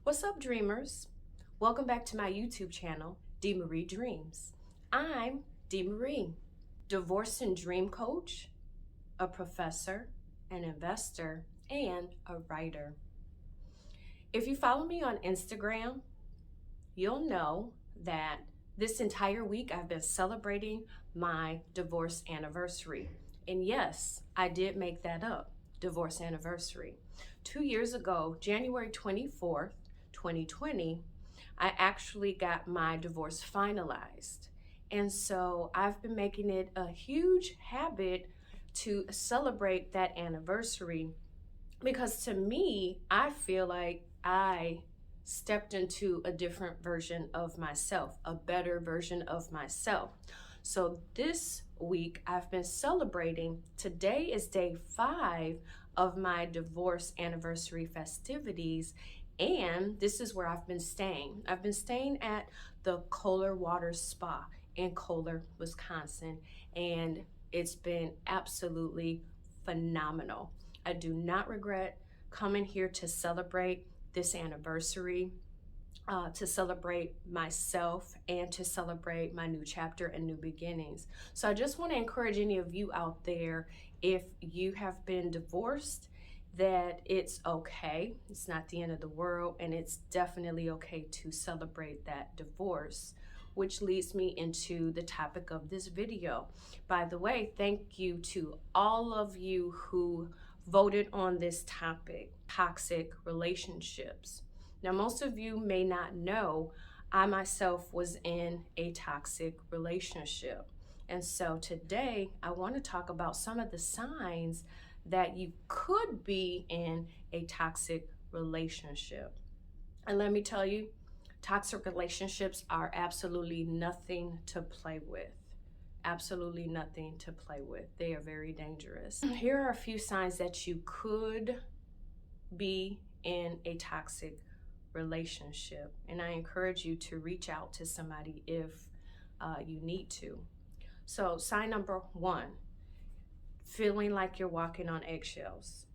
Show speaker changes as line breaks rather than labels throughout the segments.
What's up, dreamers? Welcome back to my YouTube channel, D. Marie Dreams. I'm D. Marie, divorce and dream coach, a professor, an investor, and a writer. If you follow me on Instagram, you'll know that this entire week I've been celebrating my divorce anniversary. And yes, I did make that up, divorce anniversary. 2 years ago, January 24th, 2020, I actually got my divorce finalized. And so I've been making it a huge habit to celebrate that anniversary because to me, I feel like I stepped into a different version of myself, a better version of myself. So this week I've been celebrating. Today is day 5 of my divorce anniversary festivities, and this is where I've been staying. I've been staying at the Kohler Spa in Kohler, Wisconsin, and it's been absolutely phenomenal. I do not regret coming here to celebrate this anniversary, to celebrate myself and to celebrate my new chapter and new beginnings. So I just want to encourage any of you out there, if you have been divorced, that it's okay. It's not the end of the world, and it's definitely okay to celebrate that divorce, which leads me into the topic of this video. By the way, thank you to all of you who voted on this topic, toxic relationships. Now, most of you may not know, I myself was in a toxic relationship. And so today I want to talk about some of the signs that you could be in a toxic relationship. And let me tell you, toxic relationships are absolutely nothing to play with. Absolutely nothing to play with. They are very dangerous. Here are a few signs that you could be in a toxic relationship, and I encourage you to reach out to somebody if you need to. So sign number 1, feeling like you're walking on eggshells.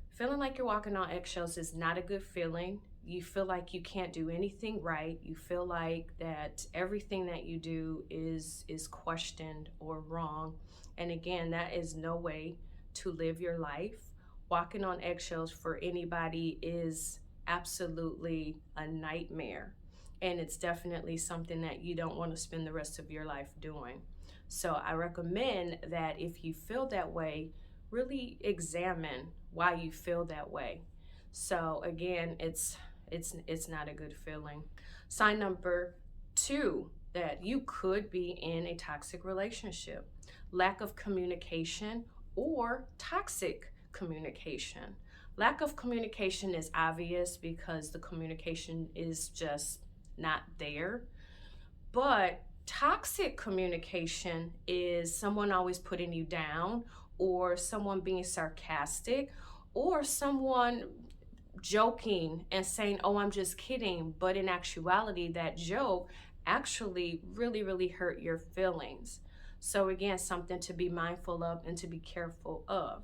Feeling like you're walking on eggshells is not a good feeling. You feel like you can't do anything right. You feel like that everything that you do is questioned or wrong. And again, that is no way to live your life. Walking on eggshells for anybody is absolutely a nightmare. And it's definitely something that you don't want to spend the rest of your life doing. So I recommend that if you feel that way, really examine why you feel that way. So again, it's not a good feeling. Sign number 2 that you could be in a toxic relationship: lack of communication or toxic communication. Lack of communication is obvious because the communication is just not there. But toxic communication is someone always putting you down, or someone being sarcastic, or someone joking and saying, oh, I'm just kidding, but in actuality that joke actually really hurt your feelings. So again, something to be mindful of and to be careful of.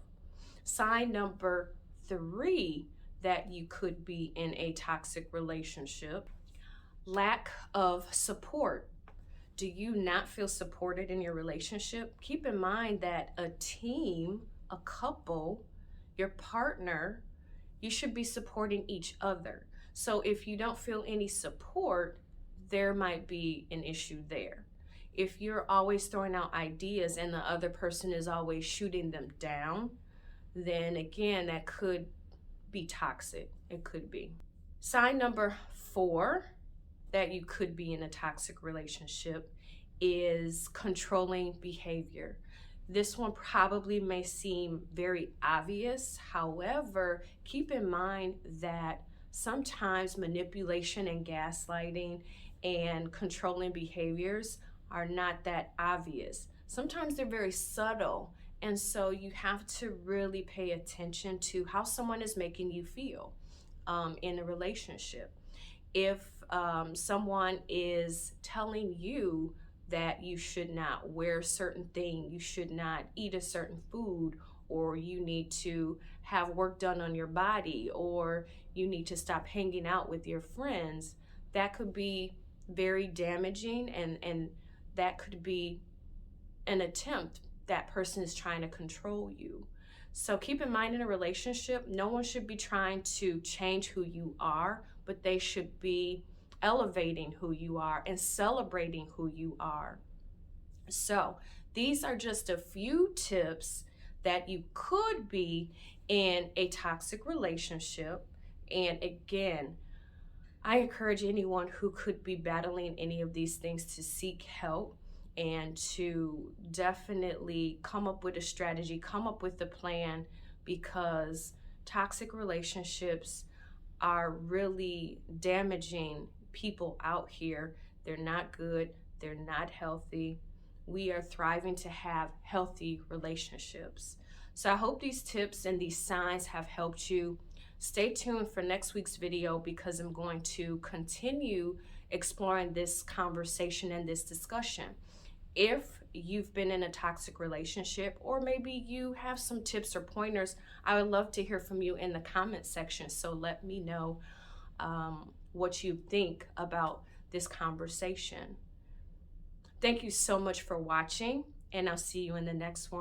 Sign number 3 that you could be in a toxic relationship: lack of support. Do you not feel supported in your relationship? Keep in mind that a team, a couple, your partner, you should be supporting each other. So if you don't feel any support, there might be an issue there. If you're always throwing out ideas and the other person is always shooting them down, then again, that could be toxic. It could be. Sign number 4 that you could be in a toxic relationship is controlling behavior. This one probably may seem very obvious. However, keep in mind that sometimes manipulation and gaslighting and controlling behaviors are not that obvious. Sometimes they're very subtle. And so you have to really pay attention to how someone is making you feel in a relationship. If someone is telling you that you should not wear a certain thing, you should not eat a certain food, or you need to have work done on your body, or you need to stop hanging out with your friends, that could be very damaging, and that could be an attempt. That person is trying to control you. So keep in mind, in a relationship, no one should be trying to change who you are, but they should be elevating who you are and celebrating who you are. So these are just a few tips that you could be in a toxic relationship. And again, I encourage anyone who could be battling any of these things to seek help and to definitely come up with a strategy, come up with a plan, because toxic relationships are really damaging people out here. They're not good, they're not healthy. We are thriving to have healthy relationships. So I hope these tips and these signs have helped you. Stay tuned for next week's video, because I'm going to continue exploring this conversation and this discussion. If you've been in a toxic relationship, or maybe you have some tips or pointers, I would love to hear from you in the comment section. So let me know what you think about this conversation. Thank you so much for watching, and I'll see you in the next one.